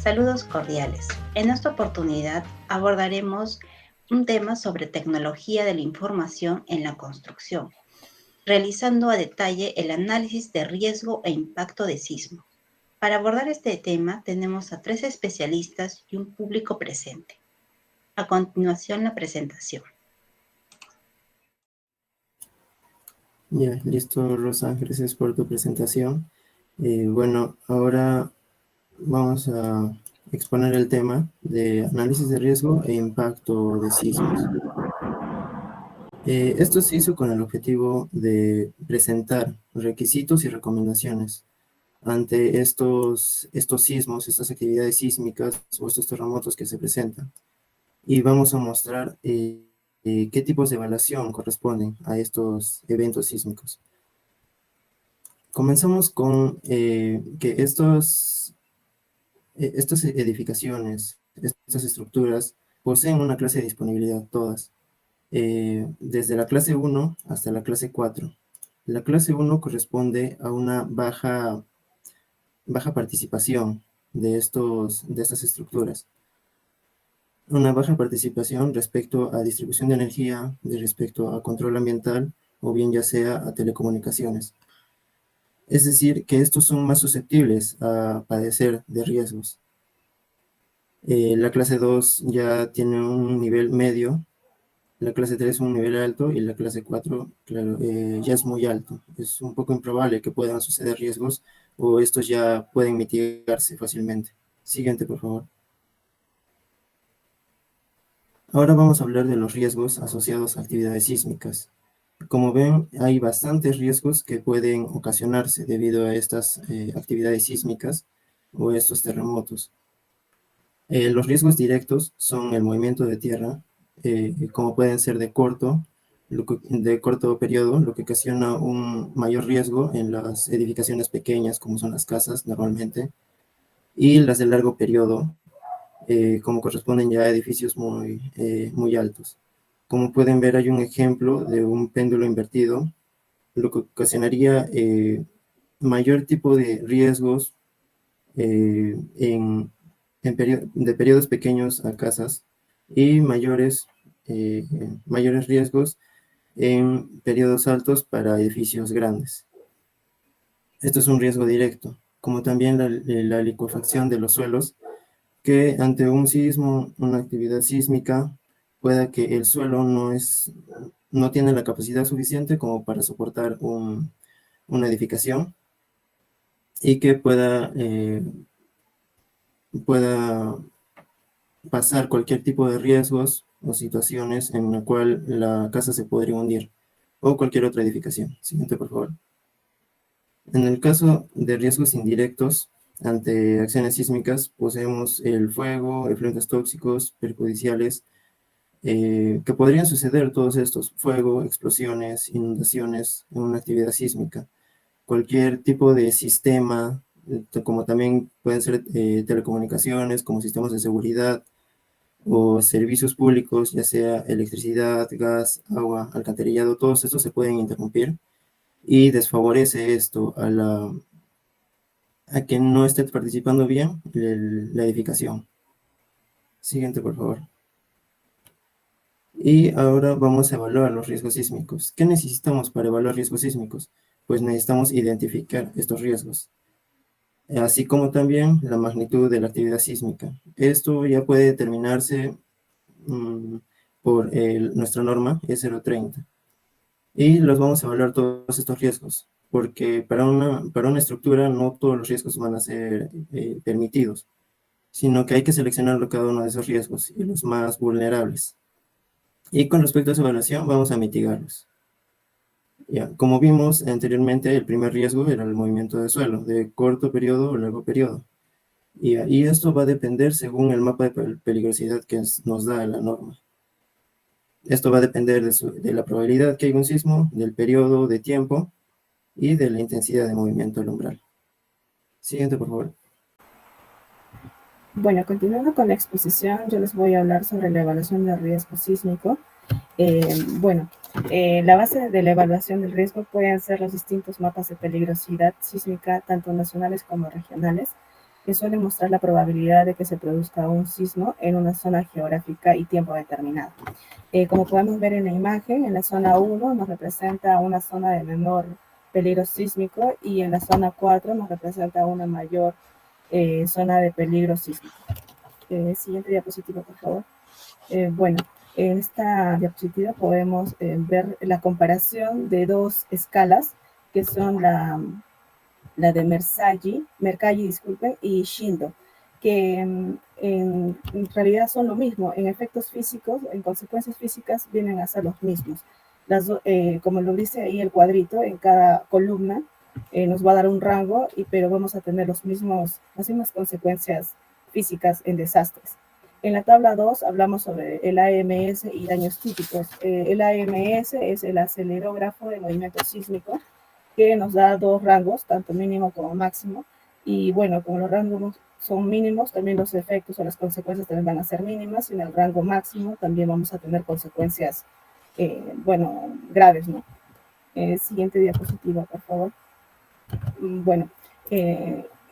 Saludos cordiales. En esta oportunidad abordaremos un tema sobre tecnología de la información en la construcción, realizando a detalle el análisis de riesgo e impacto de sismo. Para abordar este tema tenemos a 3 especialistas y un público presente. A continuación, la presentación. Ya, listo, Rosa, gracias por tu presentación. Bueno, ahora vamos a exponer el tema de análisis de riesgo e impacto de sismos. Esto se hizo con el objetivo de presentar requisitos y recomendaciones ante estos sismos, estas actividades sísmicas o estos terremotos que se presentan. Y vamos a mostrar qué tipos de evaluación corresponden a estos eventos sísmicos. Comenzamos con que estas edificaciones, estas estructuras, poseen una clase de disponibilidad todas, desde la clase 1 hasta la clase 4. La clase 1 corresponde a una baja participación de estas estructuras. Una baja participación respecto a distribución de energía, respecto a control ambiental, o bien ya sea a telecomunicaciones. Es decir, que estos son más susceptibles a padecer de riesgos. La clase 2 ya tiene un nivel medio, la clase 3 un nivel alto y la clase 4, claro, ya es muy alto. Es un poco improbable que puedan suceder riesgos o estos ya pueden mitigarse fácilmente. Siguiente, por favor. Ahora vamos a hablar de los riesgos asociados a actividades sísmicas. Como ven, hay bastantes riesgos que pueden ocasionarse debido a estas actividades sísmicas o estos terremotos. Los riesgos directos son el movimiento de tierra, como pueden ser de corto periodo, lo que ocasiona un mayor riesgo en las edificaciones pequeñas, como son las casas normalmente, y las de largo periodo, como corresponden ya a edificios muy altos. Como pueden ver, hay un ejemplo de un péndulo invertido, lo que ocasionaría mayor tipo de riesgos de periodos pequeños a casas y mayores riesgos en periodos altos para edificios grandes. Esto es un riesgo directo, como también la licuefacción de los suelos, que ante un sismo, una actividad sísmica, pueda que el suelo no tiene la capacidad suficiente como para soportar una edificación y que pueda pasar cualquier tipo de riesgos o situaciones en la cual la casa se podría hundir o cualquier otra edificación. Siguiente, por favor. En el caso de riesgos indirectos ante acciones sísmicas, poseemos el fuego, efluentes tóxicos, perjudiciales, que podrían suceder todos estos: fuego, explosiones, inundaciones en una actividad sísmica. Cualquier tipo de sistema, como también pueden ser telecomunicaciones, como sistemas de seguridad, o servicios públicos, ya sea electricidad, gas, agua, alcantarillado, todos estos se pueden interrumpir y desfavorece esto a quien no esté participando bien la edificación. Siguiente, por favor. Y ahora vamos a evaluar los riesgos sísmicos. ¿Qué necesitamos para evaluar riesgos sísmicos? Pues necesitamos identificar estos riesgos, así como también la magnitud de la actividad sísmica. Esto ya puede determinarse por nuestra norma E030. Y los vamos a evaluar todos estos riesgos, porque para una estructura no todos los riesgos van a ser permitidos, sino que hay que seleccionar cada uno de esos riesgos y los más vulnerables. Y con respecto a esa evaluación, vamos a mitigarlos. Ya, como vimos anteriormente, el primer riesgo era el movimiento de suelo, de corto periodo o largo periodo. Y esto va a depender según el mapa de peligrosidad que nos da la norma. Esto va a depender de la probabilidad que haya un sismo, del periodo de tiempo y de la intensidad de movimiento del umbral. Siguiente, por favor. Bueno, continuando con la exposición, yo les voy a hablar sobre la evaluación del riesgo sísmico. La base de la evaluación del riesgo pueden ser los distintos mapas de peligrosidad sísmica, tanto nacionales como regionales. que suelen mostrar la probabilidad de que se produzca un sismo en una zona geográfica y tiempo determinado. Como podemos ver en la imagen, en la zona 1 nos representa una zona de menor peligro sísmico y en la zona 4 nos representa una mayor zona de peligro sísmico. Siguiente diapositiva, por favor. Bueno, en esta diapositiva podemos ver la comparación de dos escalas que son la de Mercalli, disculpen, y Shindo, que en realidad son lo mismo. En efectos físicos, en consecuencias físicas, vienen a ser los mismos. Como lo dice ahí el cuadrito, en cada columna nos va a dar un rango, pero vamos a tener las mismas consecuencias físicas en desastres. En la tabla 2 hablamos sobre el AMS y daños típicos. El AMS es el acelerógrafo de movimiento sísmico, que nos da dos rangos, tanto mínimo como máximo. Y bueno, como los rangos son mínimos, también los efectos o las consecuencias también van a ser mínimas. Y en el rango máximo también vamos a tener consecuencias, bueno, graves, ¿no? Siguiente diapositiva, por favor. Bueno,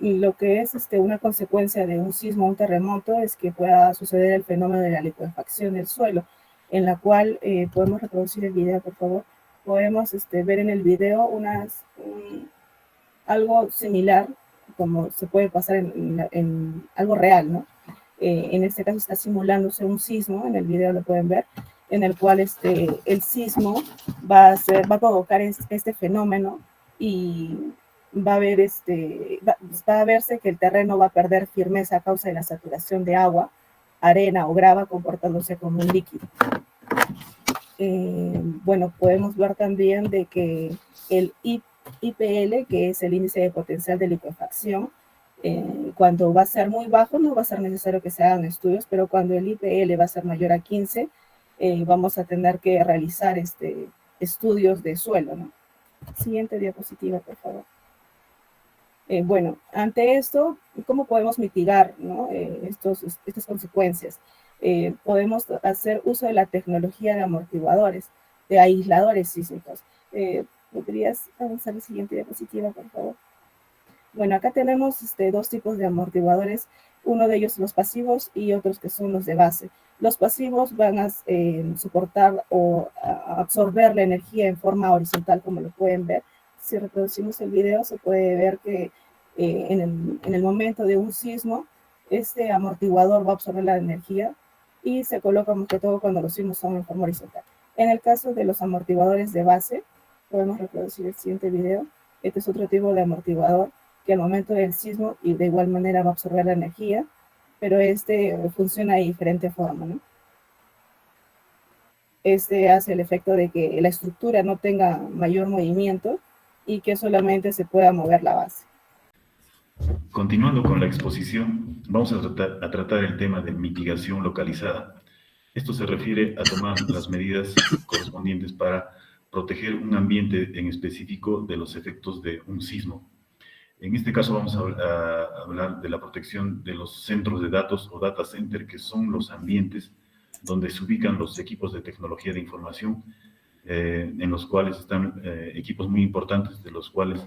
lo que es una consecuencia de un sismo o un terremoto es que pueda suceder el fenómeno de la licuefacción del suelo, en la cual podemos reproducir el video, por favor. Podemos ver en el video algo similar, como se puede pasar en algo real, ¿no? En este caso está simulándose un sismo, en el video lo pueden ver, en el cual el sismo va a provocar este fenómeno y va a verse que el terreno va a perder firmeza a causa de la saturación de agua, arena o grava comportándose como un líquido. Bueno, podemos ver también de que el IPL, que es el índice de potencial de licuefacción, cuando va a ser muy bajo no va a ser necesario que se hagan estudios, pero cuando el IPL va a ser mayor a 15, vamos a tener que realizar estudios de suelo, ¿no? Siguiente diapositiva, por favor. Bueno, ante esto, ¿cómo podemos mitigar, ¿no? estas consecuencias? Podemos hacer uso de la tecnología de amortiguadores, de aisladores sísmicos. ¿Podrías avanzar la siguiente diapositiva, por favor? Bueno, acá tenemos dos tipos de amortiguadores, uno de ellos los pasivos y otros que son los de base. Los pasivos van a soportar o a absorber la energía en forma horizontal, como lo pueden ver. Si reproducimos el video, se puede ver que en el momento de un sismo, este amortiguador va a absorber la energía y se coloca más que todo cuando los sismos son en forma horizontal. En el caso de los amortiguadores de base, podemos reproducir el siguiente video. Este es otro tipo de amortiguador que al momento del sismo y de igual manera va a absorber la energía, pero funciona de diferente forma, ¿no? Hace el efecto de que la estructura no tenga mayor movimiento y que solamente se pueda mover la base. Continuando con la exposición, vamos a tratar el tema de mitigación localizada. Esto se refiere a tomar las medidas correspondientes para proteger un ambiente en específico de los efectos de un sismo. En este caso vamos a hablar de la protección de los centros de datos o data center, que son los ambientes donde se ubican los equipos de tecnología de información, en los cuales están equipos muy importantes, de los cuales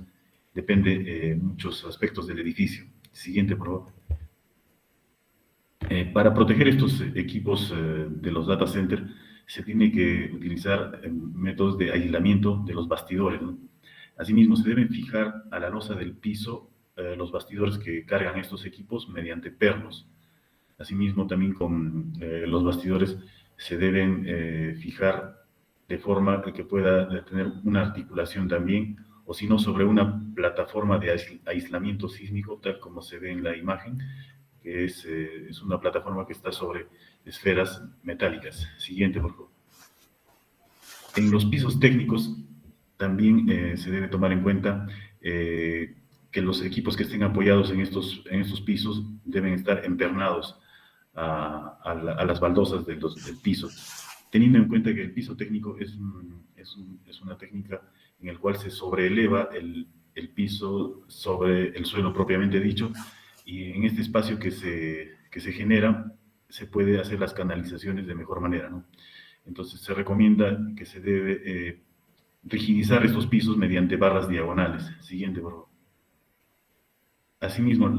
depende muchos aspectos del edificio. Siguiente, por favor. Para proteger estos equipos de los data centers, se tiene que utilizar métodos de aislamiento de los bastidores, ¿no? Asimismo, se deben fijar a la losa del piso los bastidores que cargan estos equipos mediante pernos. Asimismo, también con los bastidores se deben fijar de forma que pueda tener una articulación también, o si no, sobre una plataforma de aislamiento sísmico, tal como se ve en la imagen, que es una plataforma que está sobre esferas metálicas. Siguiente, por favor. En los pisos técnicos también se debe tomar en cuenta que los equipos que estén apoyados en estos pisos deben estar empernados a las baldosas del piso, teniendo en cuenta que el piso técnico es una técnica en la cual se sobreeleva el piso sobre el suelo propiamente dicho, y en este espacio que se genera se puede hacer las canalizaciones de mejor manera, ¿no? Entonces se recomienda que se debe rigidizar estos pisos mediante barras diagonales. Siguiente, por favor. Asimismo,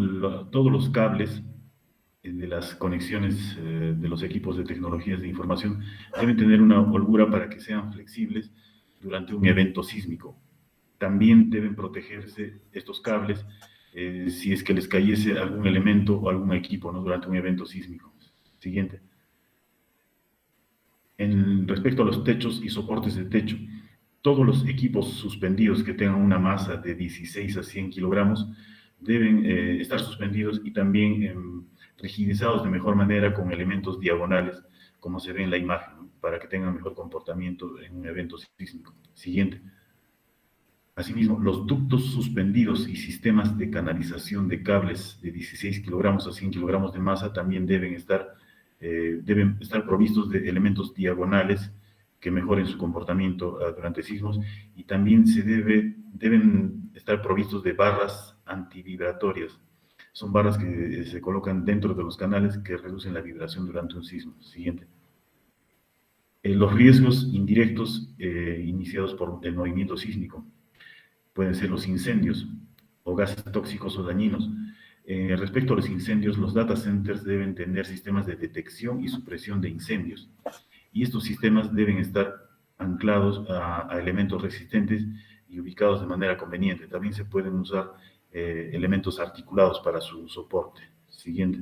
todos los cables de las conexiones de los equipos de tecnologías de información deben tener una holgura para que sean flexibles durante un evento sísmico. También deben protegerse estos cables si es que les cayese algún elemento o algún equipo, ¿no?, durante un evento sísmico. Siguiente. Respecto a los techos y soportes de techo, todos los equipos suspendidos que tengan una masa de 16 a 100 kilogramos deben estar suspendidos y también rigidizados de mejor manera con elementos diagonales, como se ve en la imagen, ¿no?, para que tengan mejor comportamiento en un evento sísmico. Siguiente. Asimismo, los ductos suspendidos y sistemas de canalización de cables de 16 kilogramos a 100 kilogramos de masa también deben estar provistos de elementos diagonales que mejoren su comportamiento durante sismos, y también deben estar provistos de barras antivibratorias. Son barras que se colocan dentro de los canales que reducen la vibración durante un sismo. Siguiente. Los riesgos indirectos iniciados por el movimiento sísmico pueden ser los incendios o gases tóxicos o dañinos. Respecto a los incendios, los data centers deben tener sistemas de detección y supresión de incendios, y estos sistemas deben estar anclados a elementos resistentes y ubicados de manera conveniente. También se pueden usar elementos articulados para su soporte. Siguiente.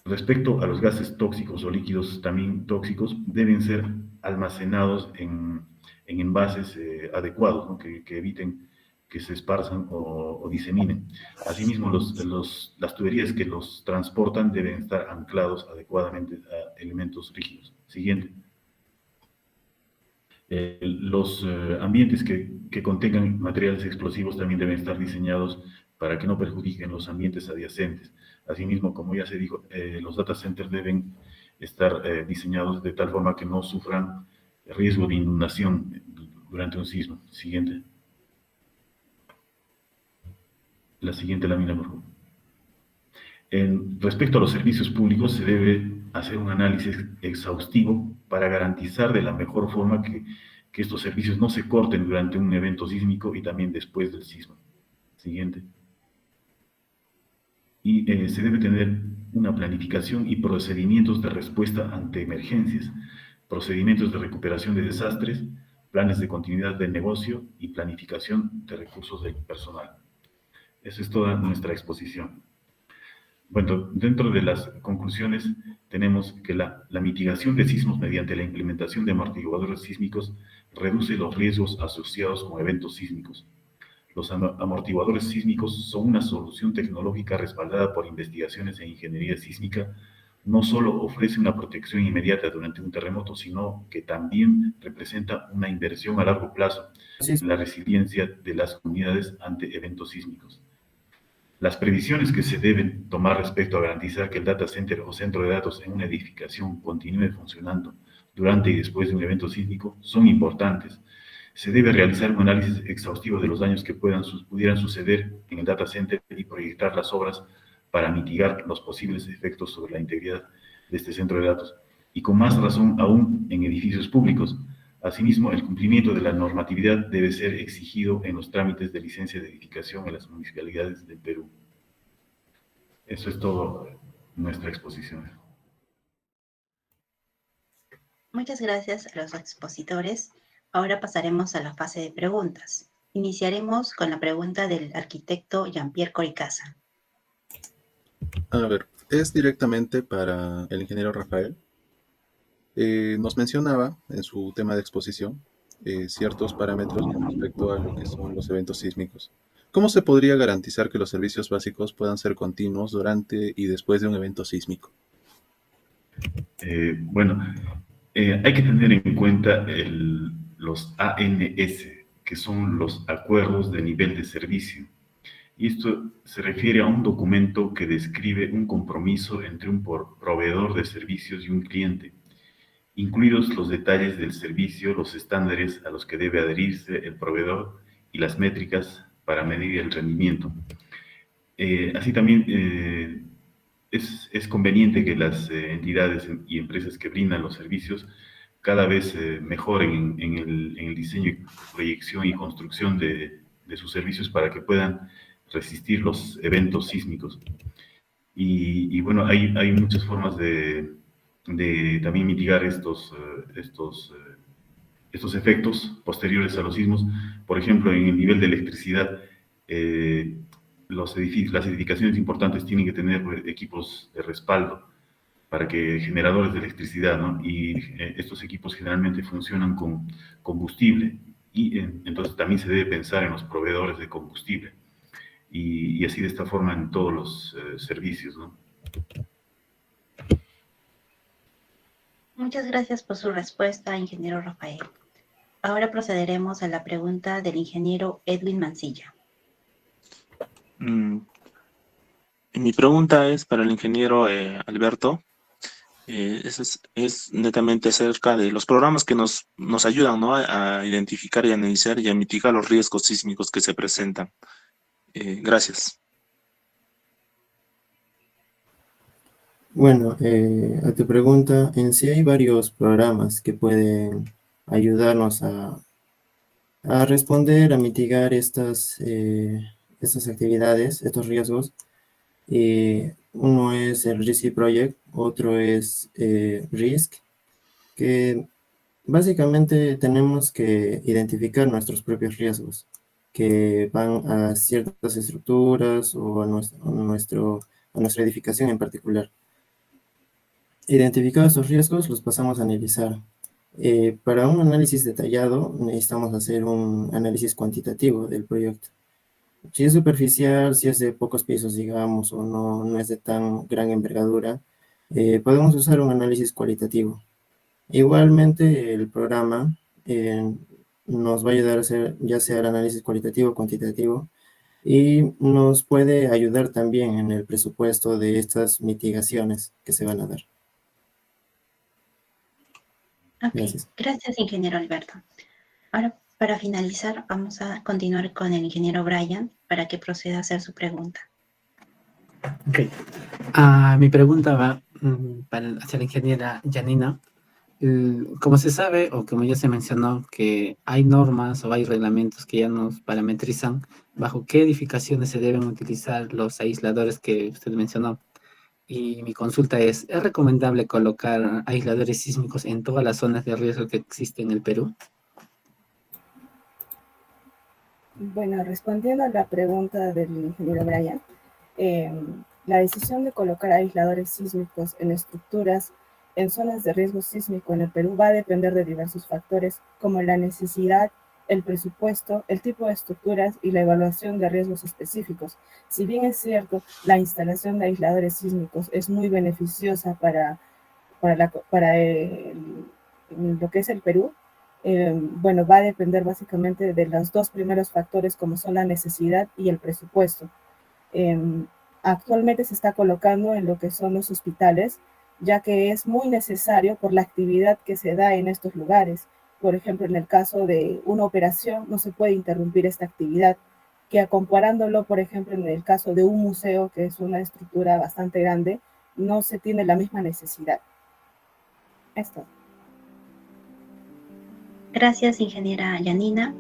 Respecto a los gases tóxicos o líquidos también tóxicos, deben ser almacenados en envases adecuados, ¿no?, que eviten que se esparzan o diseminen. Asimismo, las tuberías que los transportan deben estar anclados adecuadamente a elementos rígidos. Siguiente. Los ambientes que contengan materiales explosivos también deben estar diseñados para que no perjudiquen los ambientes adyacentes. Asimismo, como ya se dijo, los data centers deben estar diseñados de tal forma que no sufran riesgo de inundación durante un sismo. Siguiente. La siguiente lámina, por favor. Respecto a los servicios públicos, se debe hacer un análisis exhaustivo para garantizar de la mejor forma que estos servicios no se corten durante un evento sísmico y también después del sismo. Siguiente. Y se debe tener una planificación y procedimientos de respuesta ante emergencias, procedimientos de recuperación de desastres, planes de continuidad del negocio y planificación de recursos del personal. Esa es toda nuestra exposición. Bueno, dentro de las conclusiones tenemos que la mitigación de sismos mediante la implementación de amortiguadores sísmicos reduce los riesgos asociados con eventos sísmicos. Los amortiguadores sísmicos son una solución tecnológica respaldada por investigaciones en ingeniería sísmica. No solo ofrece una protección inmediata durante un terremoto, sino que también representa una inversión a largo plazo en la resiliencia de las comunidades ante eventos sísmicos. Las previsiones que se deben tomar respecto a garantizar que el data center o centro de datos en una edificación continúe funcionando durante y después de un evento sísmico son importantes. Se debe realizar un análisis exhaustivo de los daños que pudieran suceder en el data center y proyectar las obras para mitigar los posibles efectos sobre la integridad de este centro de datos, y con más razón aún en edificios públicos. Asimismo, el cumplimiento de la normatividad debe ser exigido en los trámites de licencia de edificación en las municipalidades del Perú. Eso es todo nuestra exposición. Muchas gracias a los expositores. Ahora pasaremos a la fase de preguntas. Iniciaremos con la pregunta del arquitecto Jean-Pierre Coricaza. A ver, es directamente para el ingeniero Rafael. Nos mencionaba en su tema de exposición ciertos parámetros con respecto a lo que son los eventos sísmicos. ¿Cómo se podría garantizar que los servicios básicos puedan ser continuos durante y después de un evento sísmico? Hay que tener en cuenta los ANS, que son los acuerdos de nivel de servicio. Y esto se refiere a un documento que describe un compromiso entre un proveedor de servicios y un cliente, incluidos los detalles del servicio, los estándares a los que debe adherirse el proveedor y las métricas para medir el rendimiento. Así también es conveniente que las entidades y empresas que brindan los servicios cada vez mejoren en el diseño, proyección y construcción de sus servicios para que puedan resistir los eventos sísmicos. Y bueno, hay muchas formas de también mitigar estos efectos posteriores a los sismos. Por ejemplo, en el nivel de electricidad, las edificaciones importantes tienen que tener equipos de respaldo para que generadores de electricidad, ¿no? Y estos equipos generalmente funcionan con combustible y entonces también se debe pensar en los proveedores de combustible y así de esta forma en todos los servicios, ¿no? Muchas gracias por su respuesta, ingeniero Rafael. Ahora procederemos a la pregunta del ingeniero Edwin Mancilla. Mi pregunta es para el ingeniero Alberto. Es netamente acerca de los programas que nos ayudan, ¿no?, a identificar y analizar y a mitigar los riesgos sísmicos que se presentan. Gracias. Bueno, a tu pregunta, en sí hay varios programas que pueden ayudarnos a responder, a mitigar estas actividades, estos riesgos. Uno es el RISC Project, otro es RISC, que básicamente tenemos que identificar nuestros propios riesgos que van a ciertas estructuras o a nuestra edificación en particular. Identificados estos riesgos, los pasamos a analizar. Para un análisis detallado, necesitamos hacer un análisis cuantitativo del proyecto. Si es superficial, si es de pocos pisos, digamos, o no es de tan gran envergadura, podemos usar un análisis cualitativo. Igualmente, el programa nos va a ayudar a hacer ya sea el análisis cualitativo o cuantitativo, y nos puede ayudar también en el presupuesto de estas mitigaciones que se van a dar. Ok, Gracias. Gracias, ingeniero Alberto. Ahora, para finalizar, vamos a continuar con el ingeniero Brian para que proceda a hacer su pregunta. Ok. Mi pregunta va hacia la ingeniera Janina. Como se sabe, o como ya se mencionó, que hay normas o hay reglamentos que ya nos parametrizan bajo qué edificaciones se deben utilizar los aisladores que usted mencionó. Y mi consulta ¿es recomendable colocar aisladores sísmicos en todas las zonas de riesgo que existen en el Perú? Bueno, respondiendo a la pregunta del ingeniero Brian, la decisión de colocar aisladores sísmicos en estructuras en zonas de riesgo sísmico en el Perú va a depender de diversos factores como la necesidad, el presupuesto, el tipo de estructuras y la evaluación de riesgos específicos. Si bien es cierto, la instalación de aisladores sísmicos es muy beneficiosa para lo que es el Perú, bueno, va a depender básicamente de los dos primeros factores como son la necesidad y el presupuesto. Actualmente se está colocando en lo que son los hospitales, ya que es muy necesario por la actividad que se da en estos lugares. Por ejemplo, en el caso de una operación, no se puede interrumpir esta actividad, que comparándolo, por ejemplo, en el caso de un museo, que es una estructura bastante grande, no se tiene la misma necesidad. Esto. Gracias, ingeniera Janina.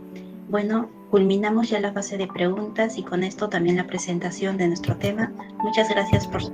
Bueno, culminamos ya la fase de preguntas y con esto también la presentación de nuestro tema. Muchas gracias por su